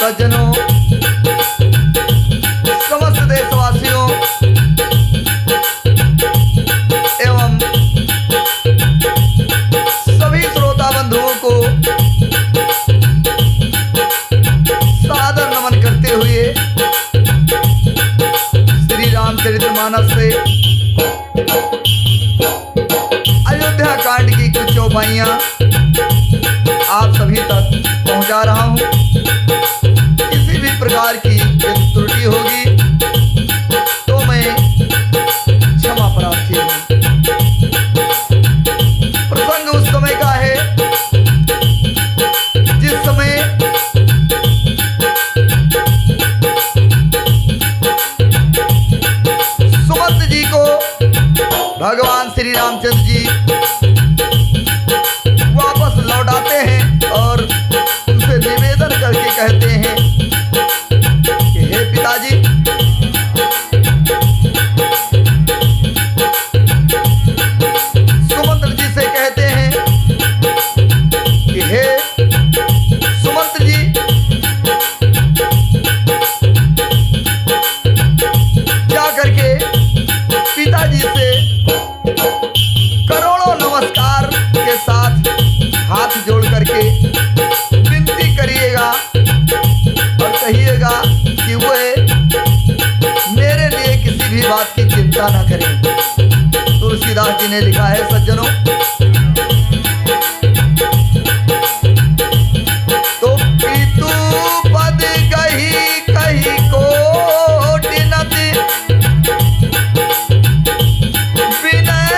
सज्जनों, समस्त देशवासियों एवं सभी श्रोता बंधुओं को सादर नमन करते हुए श्री रामचरितमानस से अयोध्या कांड की कुछ चौपाइयां आप सभी तक पहुंचा रहा हूं। किसी भी प्रकार की यदि त्रुटि होगी तो मैं क्षमा प्रार्थी हूं। प्रसंग उस समय का है जिस समय सुमंत जी को भगवान श्री रामचंद्र जी वापस लौटाते हैं और उनसे निवेदन करके कहते हैं कि हे पिताजी, सुमंत्र जी से कहते हैं कि हे सुमंत्र जी, जा करके पिताजी से करोड़ों नमस्कार के साथ हाथ जोड़ करके विनती करिएगा और कहिएगा कि वे मेरे लिए किसी भी बात की चिंता न करें। तुलसीदास जी ने लिखा है सज्जनों, तो पितु पद कही कही कोटि नति विनय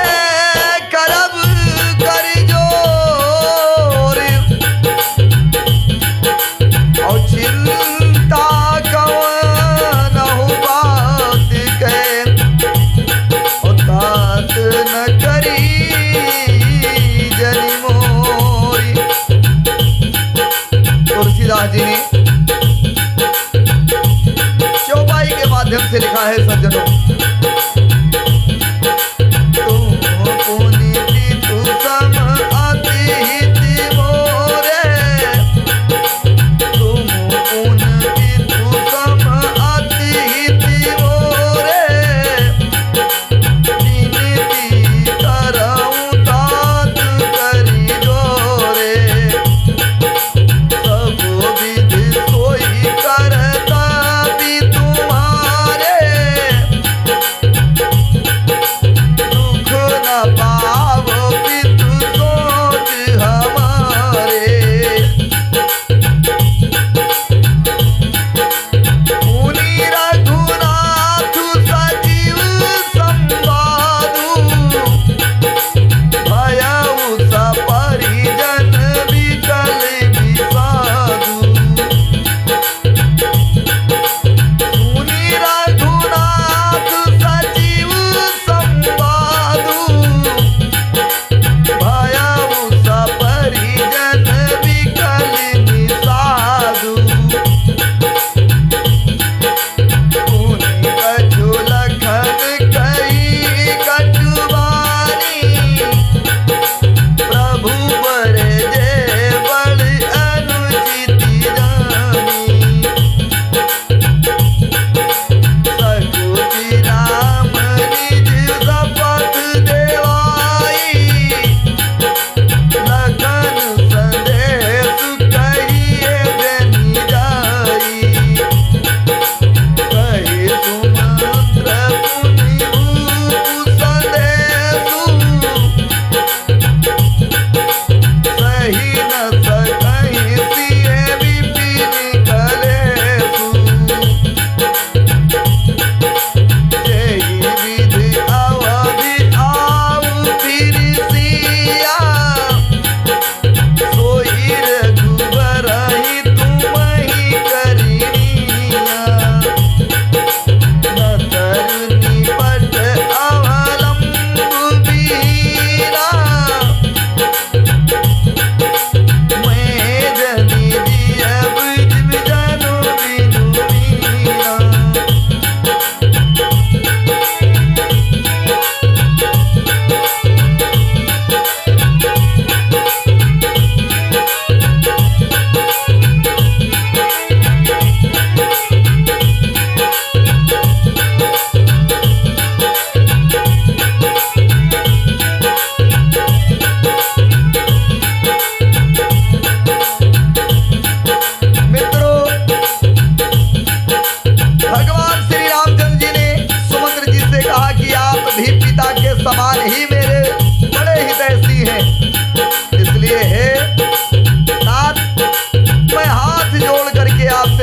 करब कर जोर और चिंता कवनहु बात के और तात न करी जनि मोरी। तुलसीदास जी ने चौपाई के माध्यम से लिखा है सज्जनों,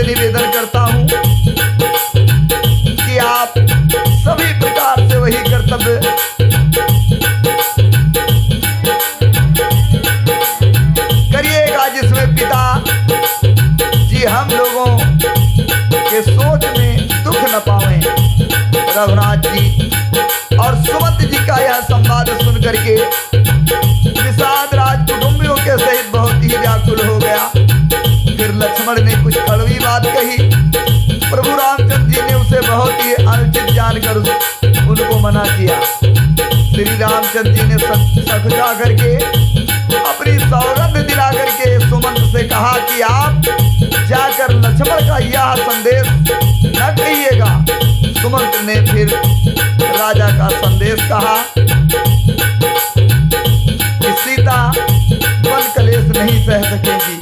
निवेदन करता हूँ कि आप सभी प्रकार से वही कर्तव्य करिएगा जिसमें पिता जी हम लोगों के सोच में दुख न पावें। रघुनाथ जी और सुमंत जी का यह संवाद सुन करके निषाद राज कुटुंबियों के सहित बहुत ही व्याकुल हो गया। फिर लक्ष्मण ने कुछ कड़वी बात कही। प्रभु रामचंद्र जी ने उसे बहुत ही अनुचित जानकर उनको मना किया। श्री रामचंद्र जी ने सकुचा करके अपनी सौगंध दिला करके सुमंत से कहा कि आप जाकर लक्ष्मण का यह संदेश न कहिएगा। सुमंत ने फिर राजा का संदेश कहा कि सीता वन कलेश नहीं सह सकेगी,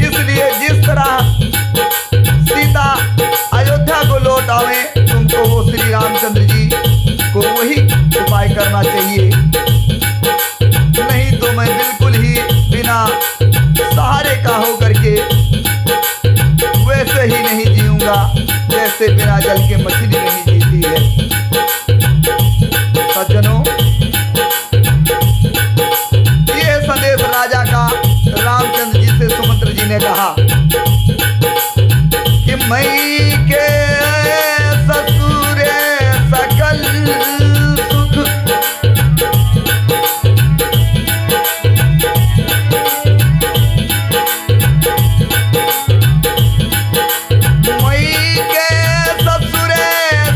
इसलिए जिस तरह सीता अयोध्या को लौट आवे तुमको वो श्री रामचंद्र जी को वही उपाय करना चाहिए, नहीं तो मैं बिल्कुल ही बिना सहारे का होकर के वैसे ही नहीं जीऊंगा जैसे बिना जल के मछली नहीं जीती है। सज्जनों, ये संदेश राजा का रामचंद्र जी से सुमंत्र जी ने कहा कि मई के ससुरे सकल सुख मई के ससुरे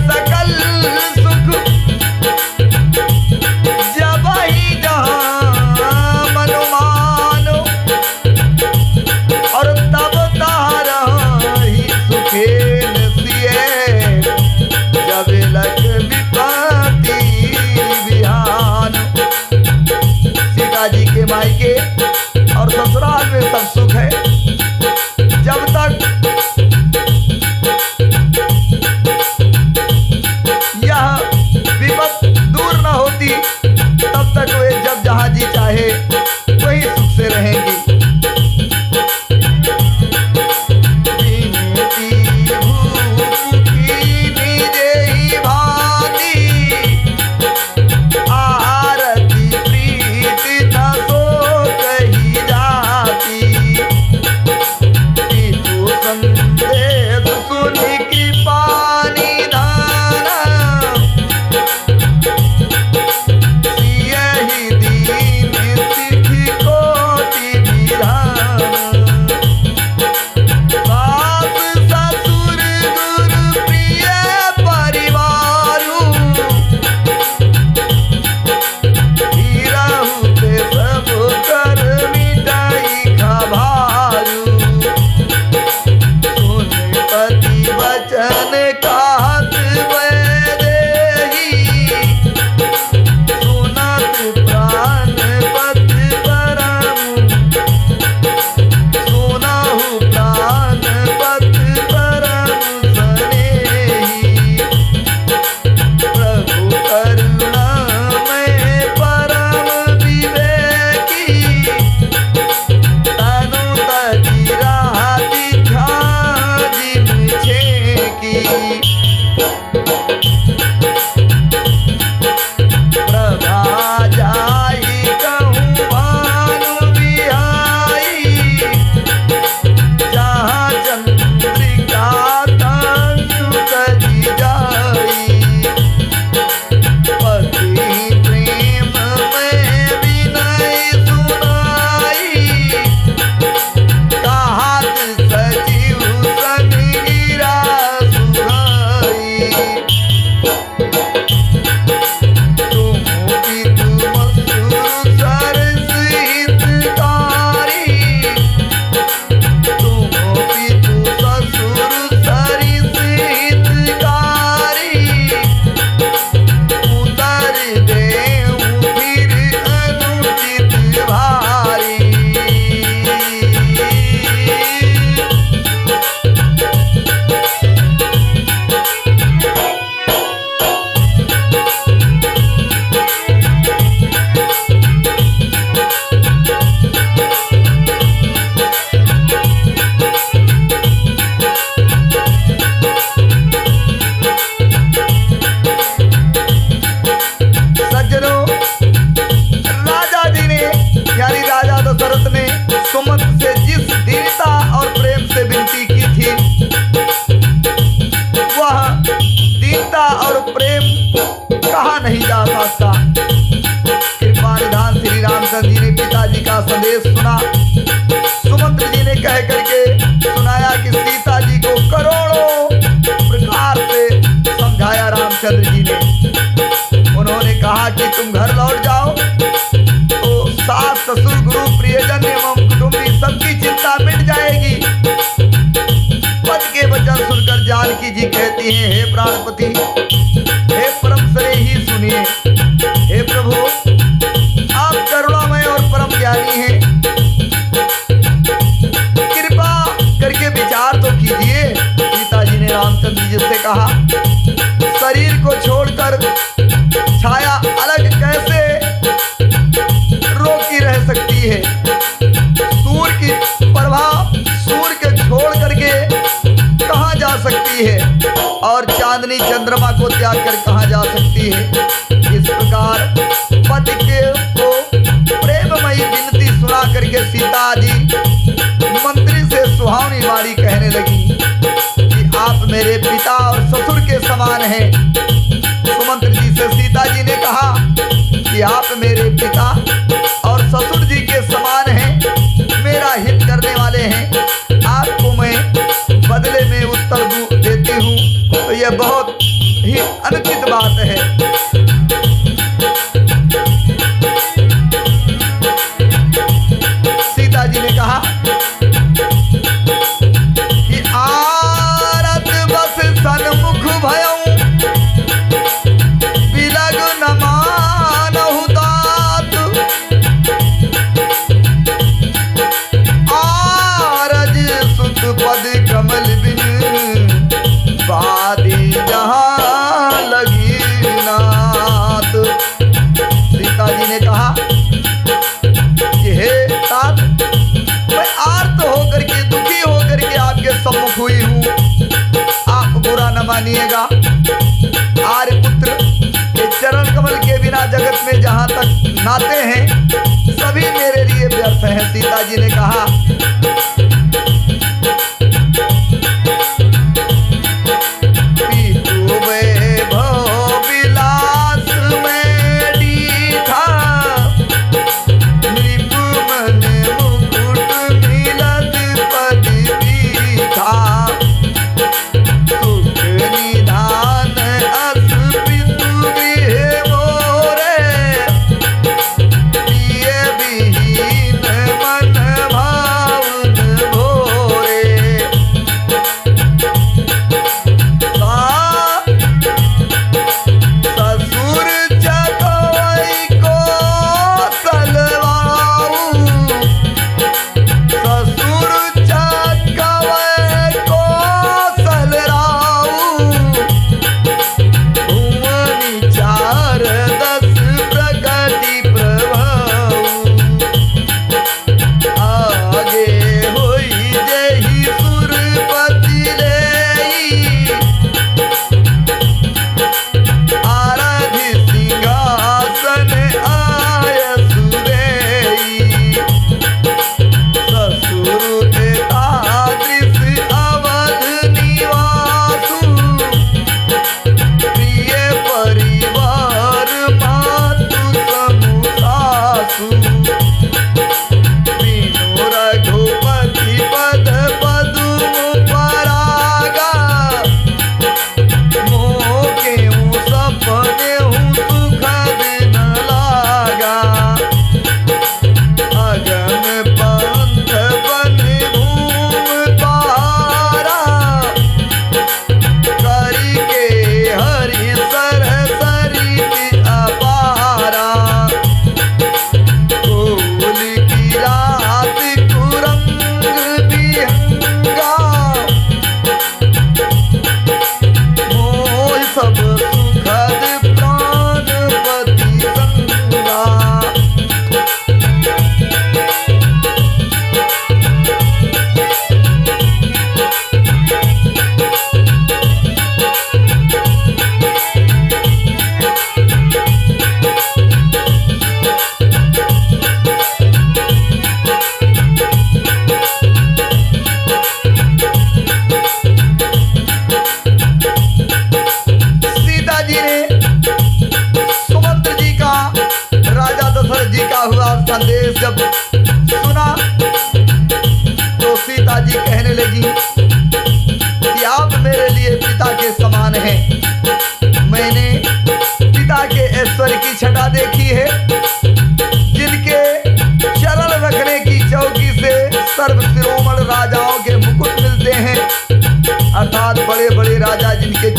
सकल सुख जब ही जहाँ मनुमान और तब तारा ही सुखेन सिए जब लग विपत्ति बिहान। सीता जी के मायके और ससुराल में सब सुख है। जब तक यह विपत्ति दूर न होती तब तक वे जब जहां जी चाहे वही सुख से रहेंगी। आरती प्रीति न सो कही जाती कह करके सुनाया कि सीता जी को करोड़ों प्रकार से समझाया रामचंद्र जी ने। उन्होंने कहा कि तुम घर लौट जाओ तो सास ससुर गुरु प्रियजन एवं कुटुंबी सबकी चिंता मिट जाएगी। पति के वचन सुनकर जानकी जी कहती हैं, हे प्राणपति, हे परम स्नेही सुनिए। हे प्रभु, आप करुणामय और परम ज्ञानी हैं, कृपा करके विचार तो कीजिए। सीता जी ने रामचंद्र जी से कहा, शरीर को छोड़कर छाया अलग कैसे रोकी रह सकती है? सूर्य की प्रभा सूर्य के छोड़ करके कहाँ जा सकती है और चांदनी चंद्रमा को त्याग कर कहाँ जा सकती है? इस प्रकार पति के को प्रेममयी विनती सुना करके सीता जी मंत्री से सुहावनी वाणी कहने लगी कि आप मेरे पिता और ससुर के समान हैं। सुमंत्र जी से सीता जी ने कहा कि आप मेरे पिता और ससुर जी के समान हैं, मेरा हित करने वाले हैं, आपको मैं बदले में उत्तर देती हूँ, तो यह बहुत ही अनुचित बात है। सीता जी ने कहा कि आरत बस सन्मुख भयऊ बिलग न मानहु तात, आरज सुत पद कमल बिन बादी जहाँ लगी नात। सीता जी ने कहा कि हे तात, मैं आर्त होकर के दुखी होकर के आपके सम्मुख हुई हूँ, आप बुरा न मानिएगा। आर्यपुत्र के चरण कमल के बिना जगत में जहाँ तक नाते हैं सभी मेरे लिए व्यर्थ हैं। सीता जी ने कहा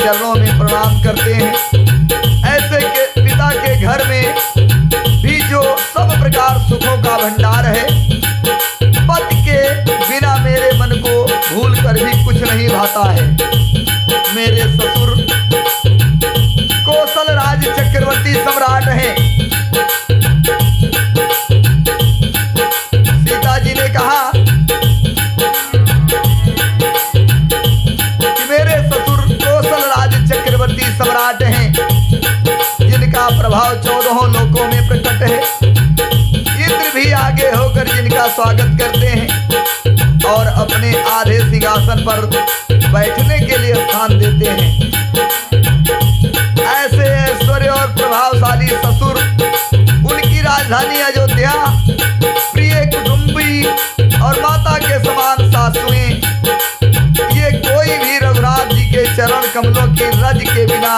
चरणों में प्रणाम करते हैं। ऐसे के पिता के घर में भी जो सब प्रकार सुखों का भंडार है, पति के बिना मेरे मन को भूल कर भी कुछ नहीं भाता है। मेरे ससुर कौशल राज चक्रवर्ती सम्राट हैं। सीता जी ने कहा कि मेरे ससुर कौशल राज चक्रवर्ती सम्राट हैं, जिनका प्रभाव 14 लोकों में प्रकट है। इंद्र भी आगे होकर जिनका स्वागत करते हैं और अपने आधे सिंहासन पर बैठने के लिए स्थान देते हैं। ऐसे ऐश्वर्य और प्रभावशाली ससुर, उनकी राजधानी अयोध्या, प्रिय कुटुंबी और माता के समान सासुएं, ये कोई भी रघुनाथ जी के चरण कमलों की रज के बिना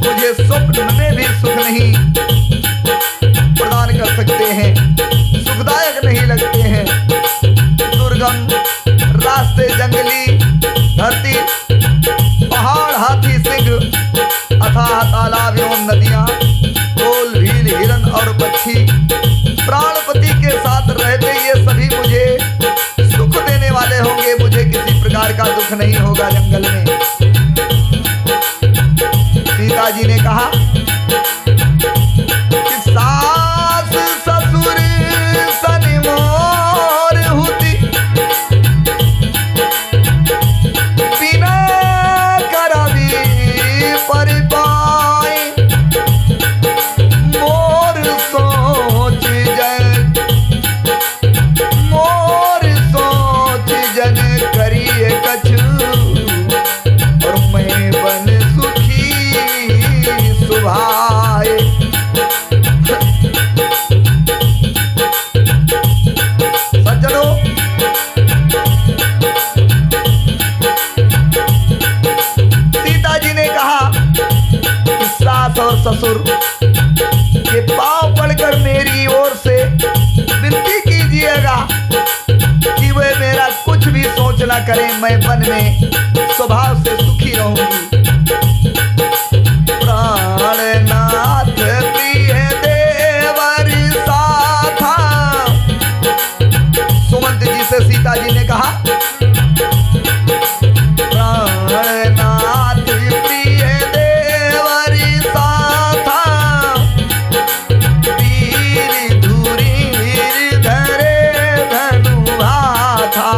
मुझे स्वप्न में भी सुख नहीं प्रदान कर सकते हैं, सुखदायक नहीं लगते हैं। दुर्गम रास्ते, जंगली धरती, पहाड़, हाथी, सिंह, अथाह तालाब एवं नदियां, कोल, भील, हिरन और पक्षी प्राणपति के साथ रहते ये सभी मुझे सुख देने वाले होंगे। मुझे किसी प्रकार का दुख नहीं होगा जंगल में। सीता जी ने कहा कि सास ससुर सन मोर हुती, बिना करबी पर पाए, मोर सोच जन करिए कछु, और मैं बन सुखी सुभाए। सज्जनों, सीता जी ने कहा कि सास और ससुर के पांव पड़कर मेरी ओर से विनती कीजिएगा कि वे मेरा कुछ भी सोच ना करें, मैं वन में स्वभाव से सुखी रहूंगी। प्राणनाथ प्रिय देवर साथा, सुमंत जी से सीता जी ने कहा, प्राणनाथ प्रिय देवर साथा, वीर धुरी धरे धनु भाथा।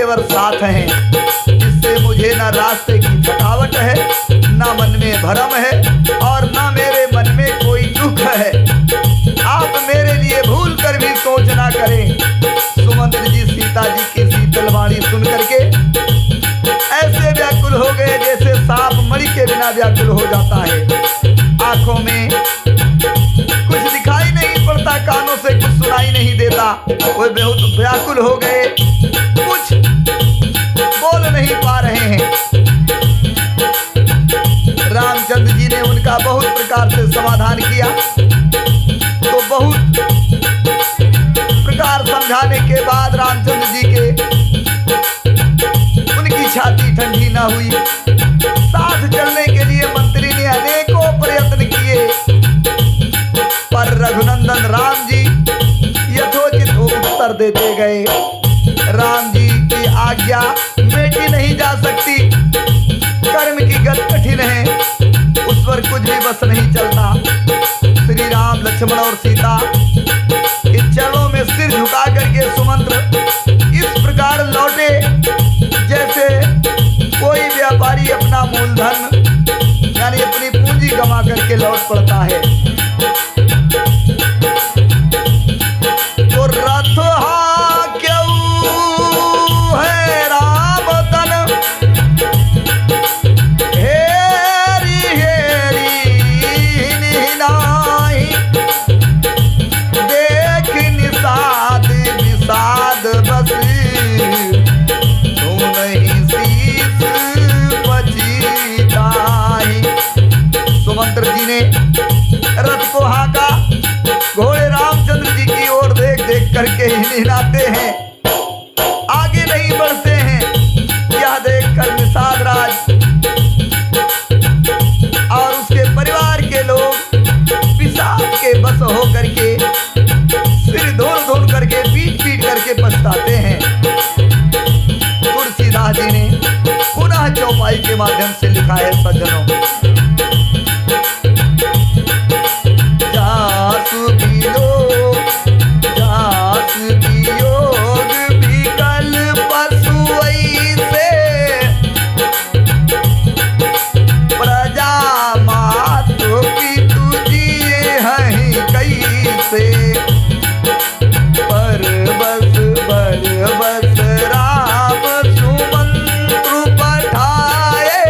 देवर साथ हैं, इससे मुझे न रास्ते की थकावट है, न मन में भरम है और न मेरे मन में कोई दुख है। आप मेरे लिए भूल कर भी सोच ना करें। सुमंत्र जी सीता जी की शीतल वाणी सुन करके ऐसे व्याकुल हो गए जैसे सांप मणि के बिना व्याकुल हो जाता है। आंखों में कुछ दिखाई नहीं पड़ता, कानों से कुछ सुनाई नहीं देता। वे बहुत व्याकुल हो गए, कुछ बोल नहीं पा रहे हैं। रामचंद्र जी ने उनका बहुत प्रकार से समाधान किया, तो बहुत प्रकार समझाने के बाद रामचंद्र जी के उनकी छाती ठंडी ना हुई। साथ चलने के लिए मंत्री ने अनेकों प्रयत्न किए, पर रघुनंदन राम जी यथोचित उत्तर देते गए। राम जी की आज्ञा मेटी नहीं जा सकती, कर्म की गत कठिन है, उस पर कुछ भी बस नहीं चलता। श्री राम लक्ष्मण और सीता के चरणों में सिर झुका करके सुमंत्र इस प्रकार लौटे जैसे कोई व्यापारी अपना मूलधन यानी अपनी पूंजी गंवा करके लौट पड़ता है। तो रथ क्यों है राम तन हेरी हेरी नाही, देख निषाद विषाद बस तू नहीं शीस बचीताई। सुमंत्र जी ने रथ को हाका, घोड़े रामचंद्र जी की ओर देख देख करके ही निहलाते हैं, आगे नहीं बढ़ते हैं। यह देखकर निषाद राज और उसके परिवार के लोग विषाद के बस हो करके सिर धोल धोल करके पीट पीट करके पछताते हैं। तुलसीदास जी ने पुनः चौपाई के माध्यम से लिखा है, सज्जनों, जासु वियोग विकल पशु ऐसे, प्रजा मातु पितु जिए हैं कैसे, बरबस राम सुमंत्र पठाए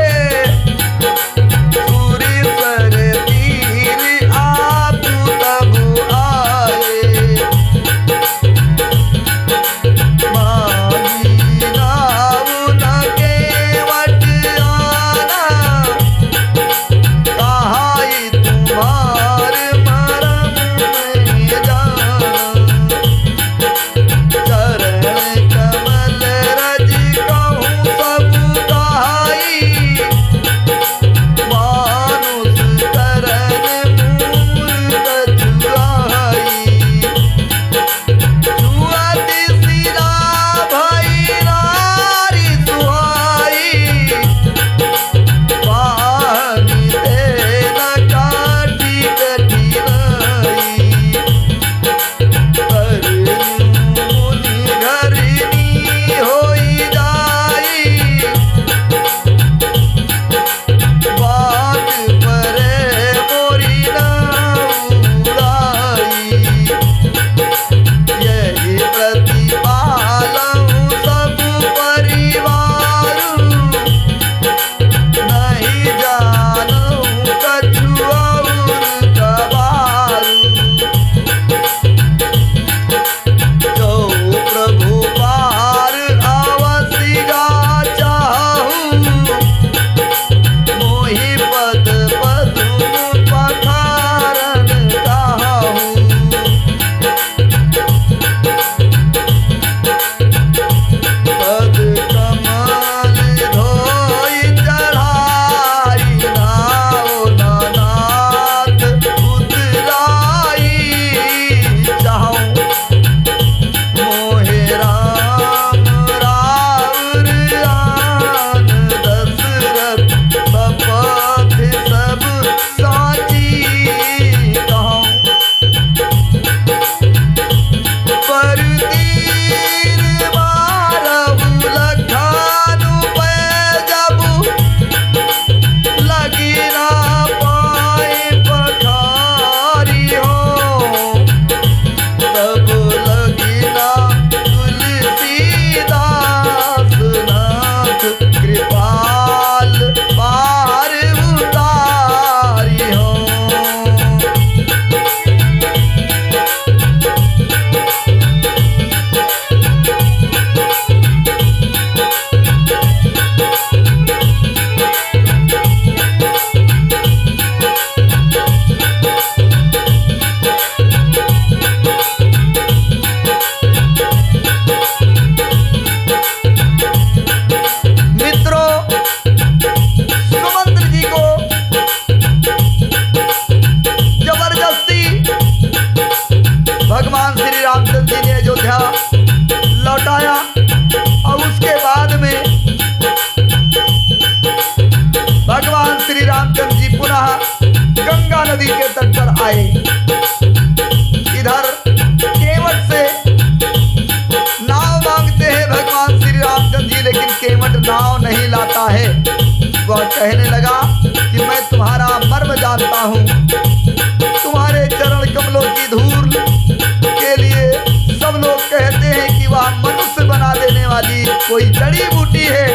वाली कोई जड़ी बूटी है,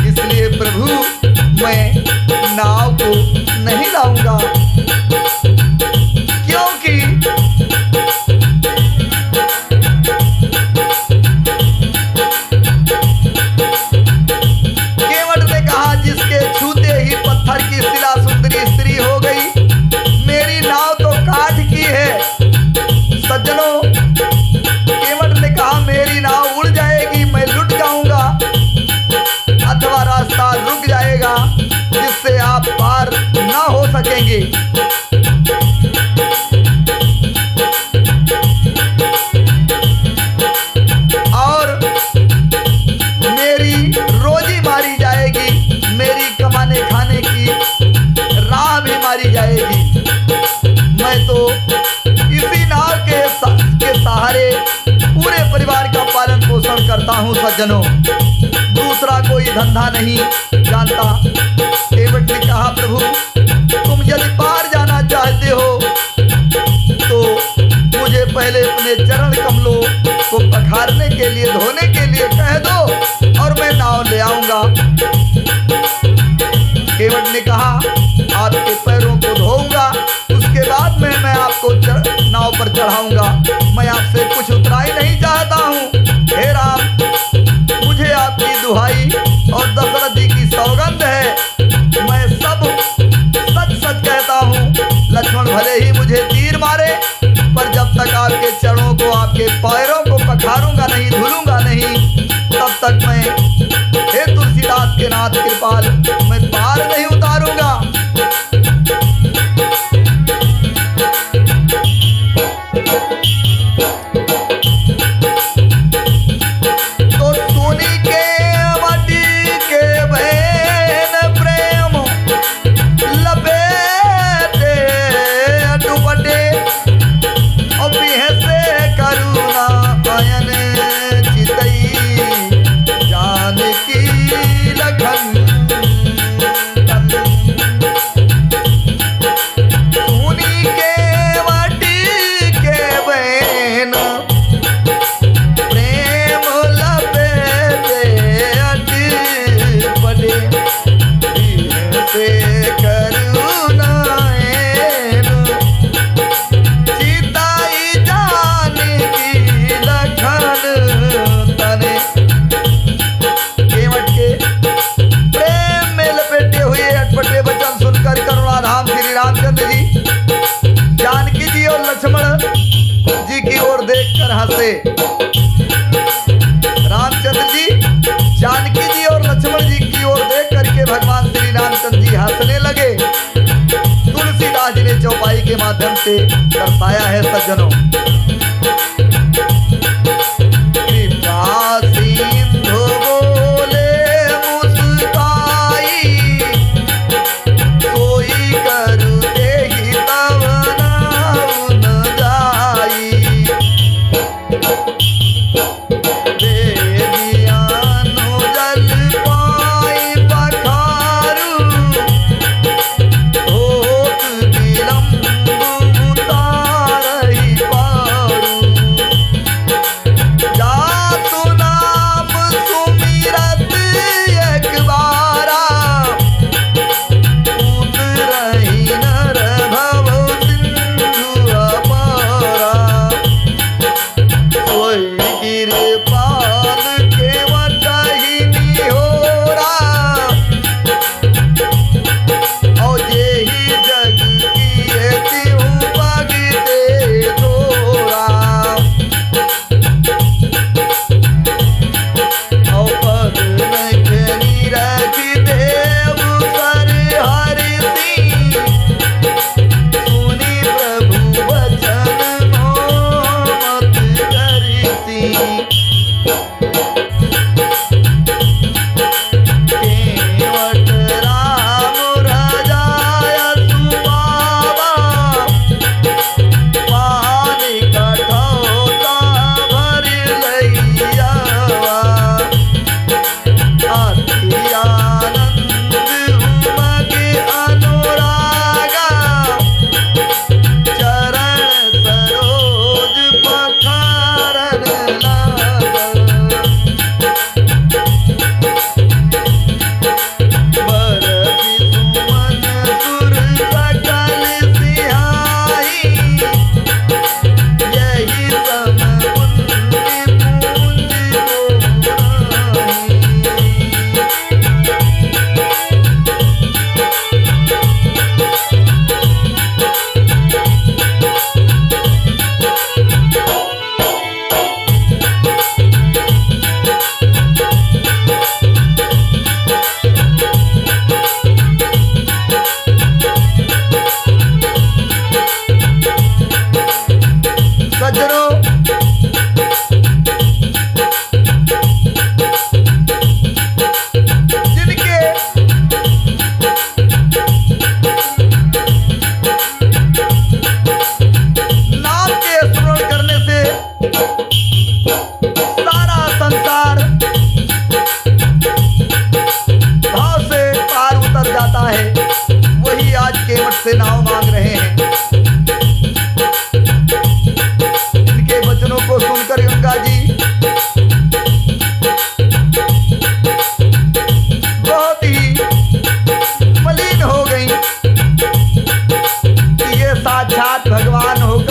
इसलिए प्रभु मैं नाव को नहीं लाऊंगा, क्योंकि केवट ने कहा जिसके छूते ही पत्थर की शिला सुंदरी स्त्री हो गई, मेरी नाव तो काठ की है। सज्जनों, केवट ने कहा मेरी नाव उड़ जाएगी, मैं लुट जाऊंगा अथवा रास्ता रुक जाएगा जिससे आप पार ना हो सकेंगे। और मेरी रोजी मारी जाएगी, मेरी कमाने खाने की राह भी मारी जाएगी। मैं तो इसी नाव के सहारे पूरे परिवार का पालन पोषण करता हूँ। सज्जनों, दूसरा कोई धंधा नहीं जानता। केवट ने कहा प्रभु तुम यदि पार जाना चाहते हो तो मुझे पहले अपने चरण कमलों को पखारने के लिए, धोने के लिए कह दो और मैं नाव ले आऊंगा। केवट ने कहा आपके पैरों को धोऊंगा, उसके बाद में मैं आपको नाव पर चढ़ाऊंगा। मैं आपसे कुछ उतराई नहीं चाहता हूँ। हे राम, मुझे आपकी दुहाई और दशरथ जी की सौगंध है, मैं सब सच सच कहता हूँ। लक्ष्मण भले ही मुझे तीर मारे, पर जब तक आपके चरणों को, आपके पैरों को पखारूंगा नहीं, धुलूंगा नहीं, तब तक मैं, हे तुलसीदास के नाथ कृपाल, मैं पार नहीं उतारूंगा। तो सोनी के माटी के बहन प्रेम लपेटे दुपट्टे और बिहसे करुणा आयन चितई जानकी लखन सोनी के माटी के बहन प्रेम लपेटे दुपट्टे बिहसे करुणा आयन चिताई जानकी लखन तने। केवट के प्रेम में लपेटे हुए अटपटे वचन सुनकर करुणाधाम श्री रामचंद्र जी जानकी जी और लक्ष्मण जी की ओर देखकर हंसे। रामचंद्र जी जानकी जी और लक्ष्मण जी की ओर देख करके भगवान श्री रामचंद्र जी हंसने लगे। तुलसीदास जी ने चौपाई के माध्यम से दर्शाया है। सज्जनों, कृपा सिंधु बोले मुस्काई, कोई करू देहि तब नाउ न जाई, देवियानु जल पाई पखारू, होत विलम्ब उतारहि पारू।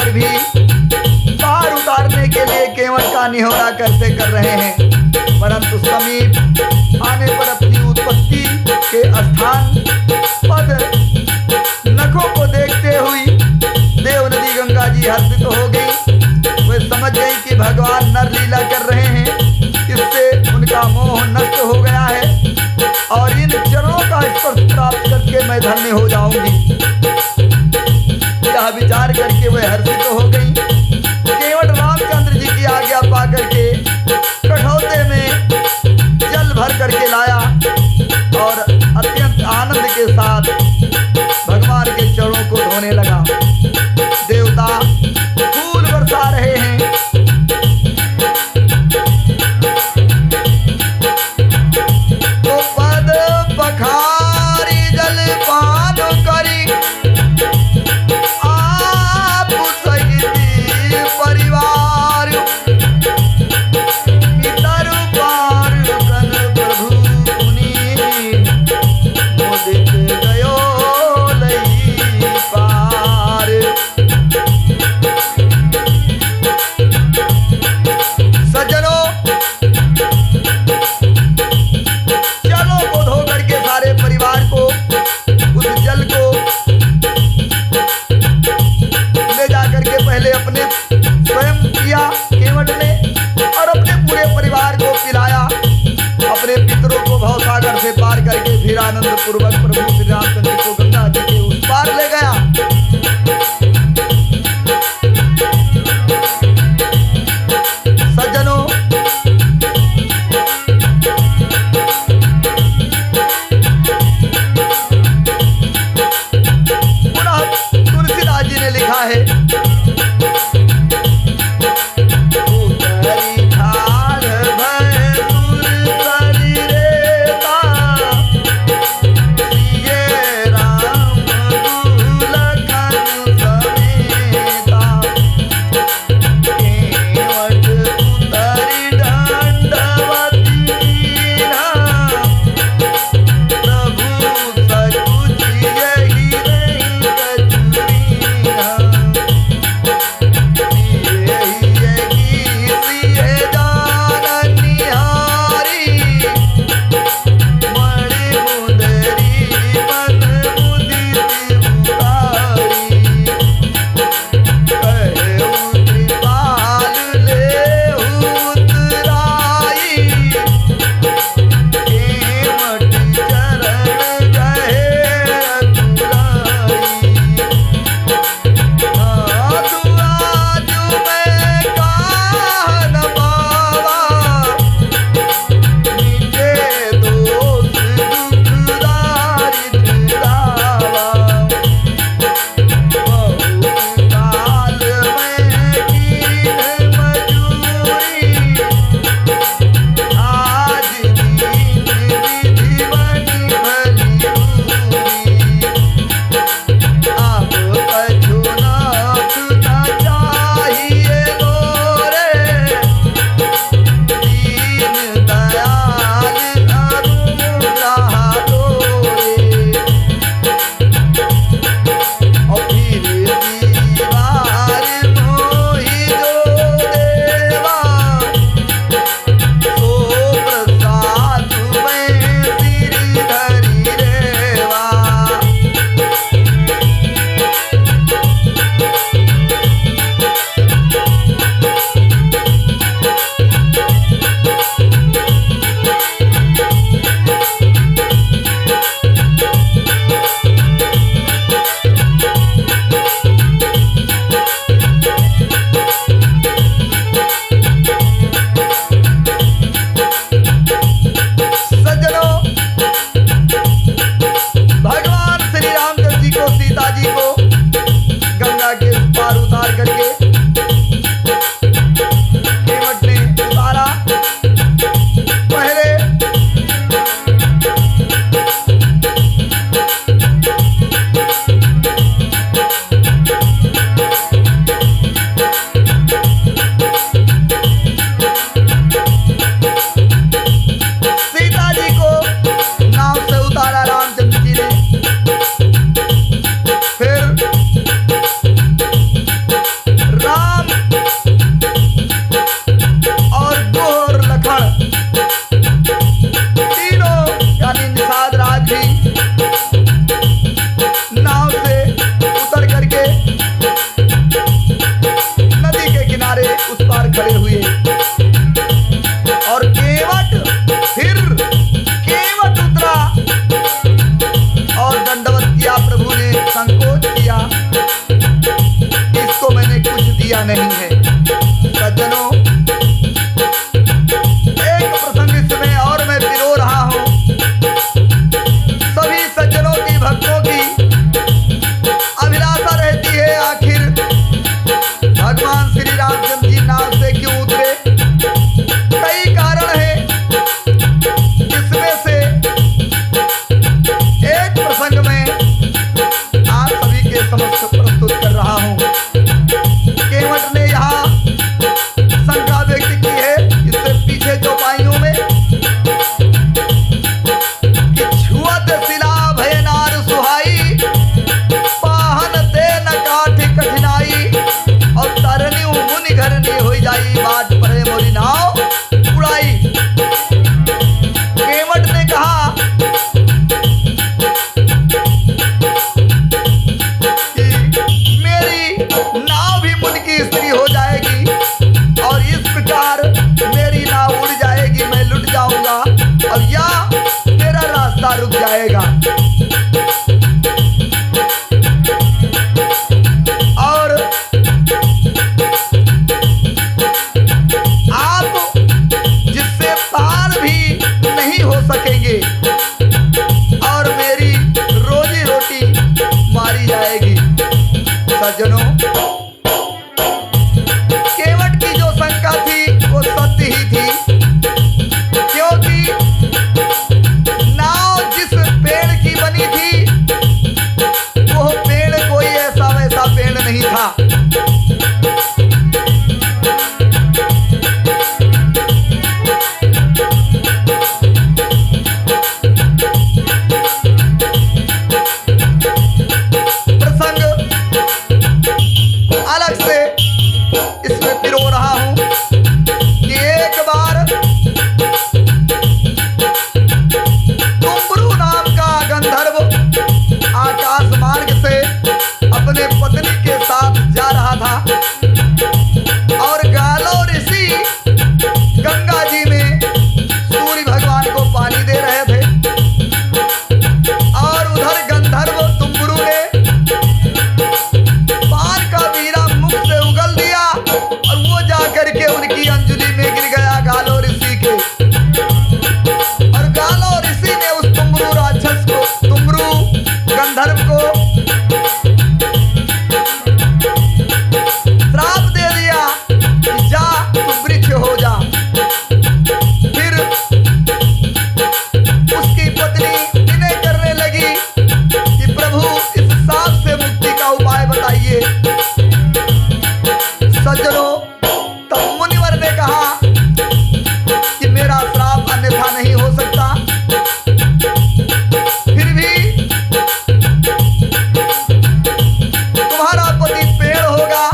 पर भी पार उतारने के लिए केवट का निहोरा करते कर रहे हैं, परंतु समीप आने पर अपनी उत्पत्ति के स्थान पद नखों को देखते हुई देव नदी गंगा जी हर्षित हो गई। वे समझ गई कि भगवान नर लीला कर रहे हैं, इससे उनका मोह नष्ट हो गया है और इन चरणों का स्पर्श प्राप्त करके मैं धन्य हो जाऊंगी। यह विचार करके वे हर्षित हो गई। केवट रामचंद्र जी की आज्ञा पा करके कठौते में जल भर करके लाया और अत्यंत आनंद के साथ भगवान के चरणों को धोने लगा। देवता फूल बरसा रहे हैं, तो पद पखारी जल पान करी आप सहित परिवार पितर पार कन प्रभु मुनि मोदित गयो लई पार। सज्जनों, चलो को धो करके सारे परिवार को उस जल को ले जा करके पहले अपने स्वयं पिया केवट ने और अपने पूरे परिवार को पिलाया। अपने पितरों को भवसागर से पार करके फिर आनंद पूर्वक प्रभु श्री रामचंद्र को गंगा जी के उस पार ले गया। सज्जनों, पुनः तुलसीदास जी ने लिखा है, उतरी ठाढ़ भय सुर शरीरेता, सिए राम दुलखन समेता, केवट उतरी दंडवती मीरा, प्रभु सकुच यही रही कचुरीरा, सिए जान निहारी, मणि मुदरी मन मुदित उतारी, कहे उतपाल लेहु उतराई, केवट चरण गहे अतुराई। दुआजु मैं काह न पावा, मीटे दोष दुख दारिद्र दावा, बहुत काल में कीन मजूरी, आज दीन विधि बनी भली आप कछु नाथ न चाहिए गोरे, दीन दयाल अरुण रहा डोरे, और फिर दीवार मोहि जो देवा, सो प्रसाद में सिर धरि रेवा। सज्जनों, भगवान श्री रामचंद्र जी को सीता जी को गंगा के पार उतार करके केवट ने उतारा। पहले सीता जी को नाव से उतारा रामचंद्र जी ने, फिर खड़े हुए और केवट फिर केवट उतरा और दंडवत किया। प्रभु ने संकोच किया, इसको मैंने कुछ दिया नहीं है। सज्जनों, एक प्रसंग इसमें और मैं पिरो रहा हूं। सभी सज्जनों की, भक्तों की अभिलाषा रहती है, आखिर भगवान श्री रामचंद्र जी नाव से क्यों उतरे। कई कारण है, इसमें से एक प्रसंग में आप सभी के समक्ष प्रस्तुत कर रहा हूं। केवट ने यहाँ शंका व्यक्त की है इससे पीछे चौपाइयों में कि छुअत शिला भय नार सुहाई, पाहन ते न काठ कठिनाई, और तरनी मुनि घरनी हो जाई, बाट परे मोरी नाव उड़ाई। केवट ने कहा कि मेरी नाव भी मुनि की स्त्री हो जाएगी और इस प्रकार मेरी नाव उड़ जाएगी, मैं लुट जाऊंगा और या मेरा रास्ता रुक जाएगा। और आप जिससे पार भी नहीं हो सकेंगे और मेरी रोजी रोटी मारी जाएगी। सज्जनों, केवट की जो शंका थी वो सत्य ही थी, क्योंकि नाव जिस पेड़ की बनी थी वो पेड़ कोई ऐसा वैसा पेड़ नहीं था। प्रसंग अलग से इसमें पिरो रहा हूं कि एक बार तुम्बरू नाम का गंधर्व आकाश मार्ग से अपने पत्नी के साथ जा रहा था और गालो ऋषि गंगा जी में सूर्य भगवान को पानी दे रहे थे और उधर गंधर्व तुम्बरू ने पान का बीरा मुख से उगल दिया और वो जाकर के उनकी अंजलि में गिर गया गालो ऋषि के। और गालो ऋषि ने उस तुम्बरू राक्षस को, तुम्बरू गंधर्व को श्राप दे दिया कि जा तू वृक्ष हो जा। फिर उसकी पत्नी विनय करने लगी कि प्रभु इस श्राप से मुक्ति का उपाय बताइए। सज्जनों, तब मुनिवर ने कहा कि मेरा श्राप अन्यथा नहीं हो सकता, फिर भी तुम्हारा पति पेड़ होगा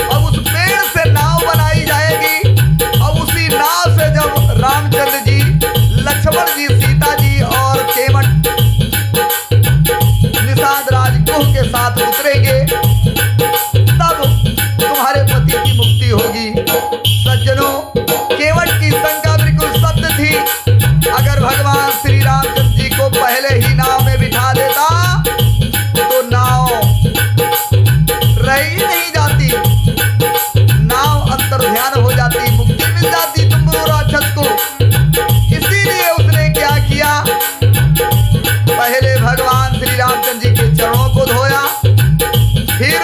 और उस पेड़ से नाव बनाई जाएगी और उसी नाव से जब रामचंद्र जी, लक्ष्मण जी, सीता जी और केवट निषाद राजगुह के साथ उतरेंगे, तब तुम्हारे पति की मुक्ति होगी। सज्जनों, केवट की शंका बिल्कुल सत्य थी। अगर भगवान श्री रामचंद्र जी को पहले ही नाव में बिठा देता तो नाव रह ही नहीं जाती, नाव अंतर्ध्यान हो जाती, मुक्ति मिल जाती तुम्बरू राक्षस को। इसीलिए उसने क्या किया, पहले भगवान श्री रामचंद्र जी के चरणों को धोया, फिर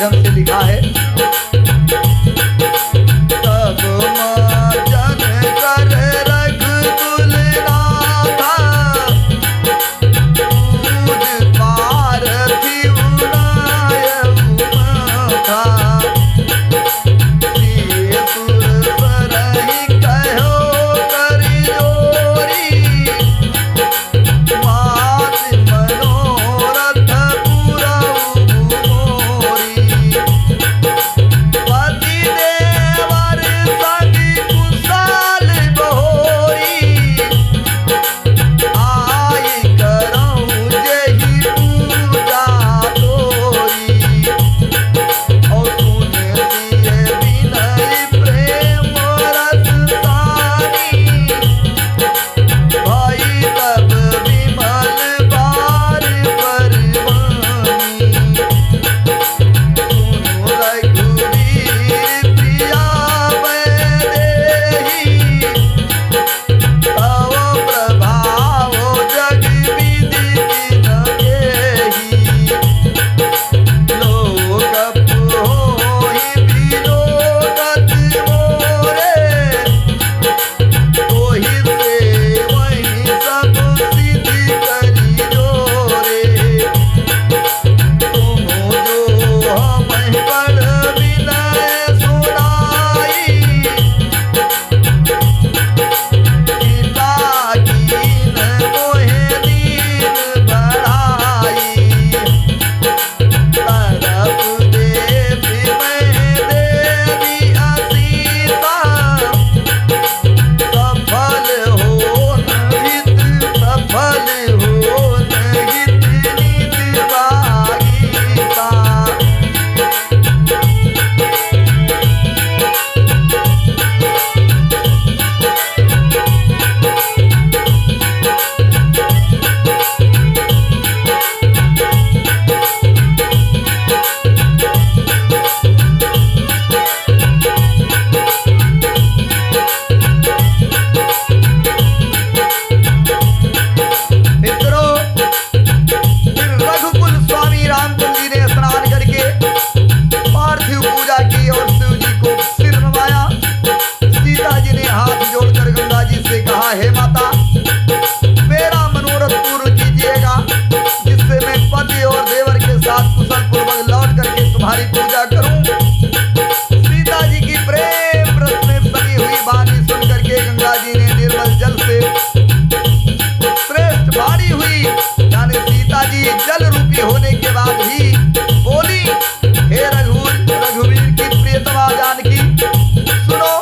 माध्यम से लिखा है। तब माजन कर रघुकुल नाथा, दूध पारथी उड़ाय उमथा। सिय सुर सरहि कहो कर जोरी, मात मनोरथ पुरऊ मोरी। पति देवर संग कुशल बहोरी, आय करऊँ जेहि पूजा तोरी। और सुन सिय विनय प्रेम रस सानी, भाई तब विमल बार परवानी। सुनो रघुवीर प्रिया वैदेही, तव प्रभाव जग विदित न केही। लोक होहि विलोकत मोरे, तोहि से वही सब सिद्धि करी जोरे। तुम जो हमहि बड़ विनय सुनाई, पिता कीन मोहे दीन बढ़ाई। तरफ देवी मैं देवी असीता, सफल होन हित सफल होन हित नित भागीता। मित्रों, फिर रघुकुल स्वामी रामचंद्र जी ने स्नान करके पार्थिव पूजा की और शिव जी को सिर नवाया। सीता जी ने हाथ जोड़कर गंगा जी से कहा, हे माता, मेरा मनोरथ पूर्ण कीजिएगा, जिससे मैं पति और देवर के साथ कुशल पूर्वक लौट करके तुम्हारी पूजा करूं। सीता जी की प्रेम रस में सनी हुई वाणी सुन करके गंगा जी ने निर्मल जल से श्रेष्ठ वाणी हुई, यानी सीता जी जल रूपी होने के बाद भी बोली, हे रघुवीर की प्रियतमा जानकी, सुनो,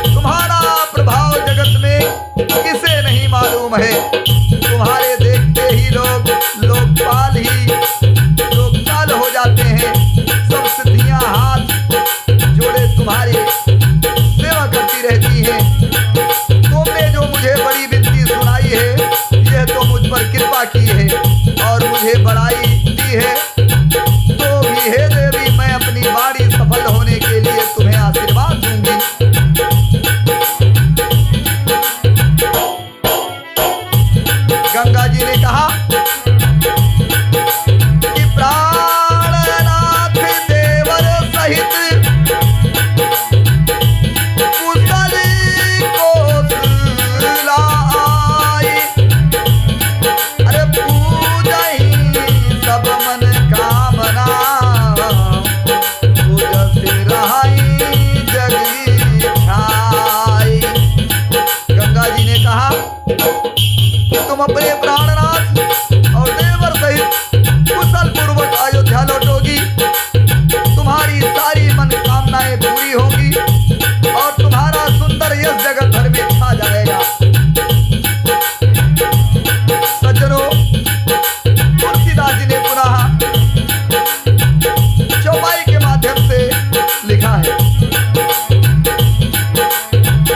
तुम्हारा प्रभाव जगत में किसे नहीं मालूम है। तुम्हारे देखते ही लोकपाल हो जाते हैं। सब सिद्धियां हाथ जोड़े तुम्हारी सेवा करती रहती हैं। तुमने जो मुझे बड़ी विनती सुनाई है, यह तो मुझ पर कृपा की है और मुझे बड़ाई दी है। तो भी हे देवी, मैं अपनी वाणी सफल होने के लिए तुम्हें आशीर्वाद दूंगी। गंगा जी ने कहा कि प्राणनाथ देवर सहित कुशल कोसलाई, अरे पूजहि सब मन कामना, पूजस रहाई जग इच्छाई। गंगा जी ने कहा कि तुम अपने प्राणनाथ और देवर सहित कुशल पूर्वक अयोध्या लौटोगी। तुम्हारी सारी मनोकामनाएं पूरी होंगी और तुम्हारा सुंदर यश जगत भर में छा जाएगा। सज्जनों, तुलसीदास जी ने पुनः चौपाई के माध्यम से लिखा है,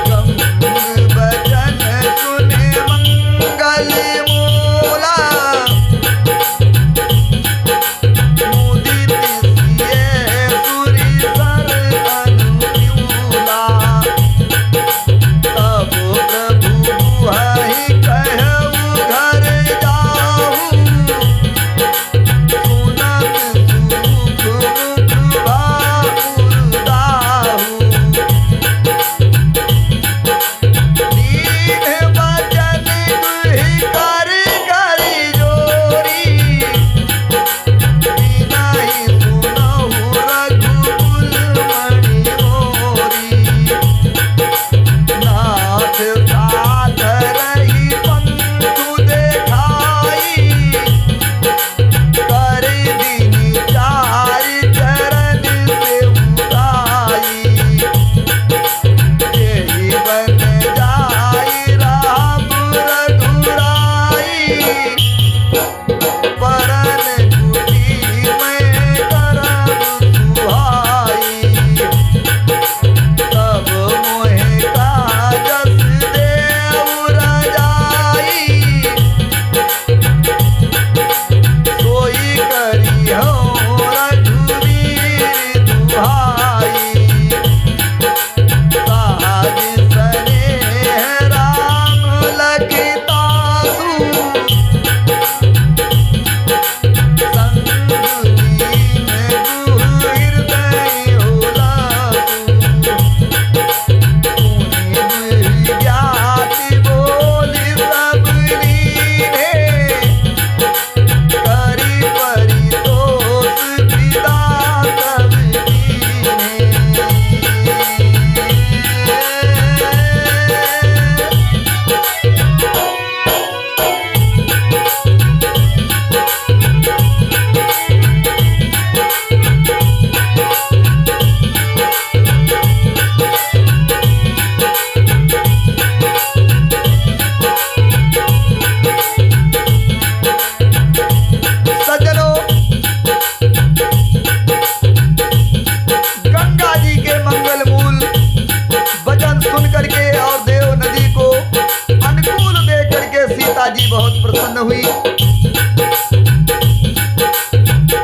गंग बचन सुने मंगल परन कुटी में करब सुहाई, तब मोहे काजस देव रजाई, सोई करिहो रघुवीर दुहाई, साज स्नेह राम लखितासु, संग दीन गुह हृदय उलासु, पुनि ज्ञाति बोलि सब लीने, करि परितोष पिता सब कीन्हे। सज्जनों, गंगा जी के मंगल मूल वचन सुन करके और देव नदी को अनुकूल देख करके सीता जी बहुत प्रसन्न हुई।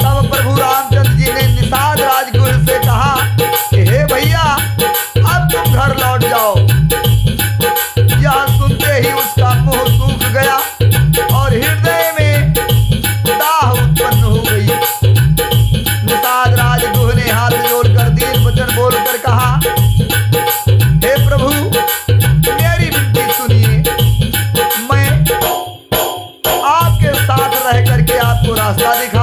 तब प्रभु रामचंद्र जी ने निषाद राजगुरु से कहा कि हे भैया, अब तुम घर लौट जाओ। यह सुनते ही उसका मुंह सूख गया और हृदय में दाह उत्पन्न हो गई। निषाद राजगुरु ने हाथ जोड़कर दीन वचन बोलकर कहा, हे प्रभु, मेरी विनती सुनिए। मैं आपके साथ रह करके आपको रास्ता दिखा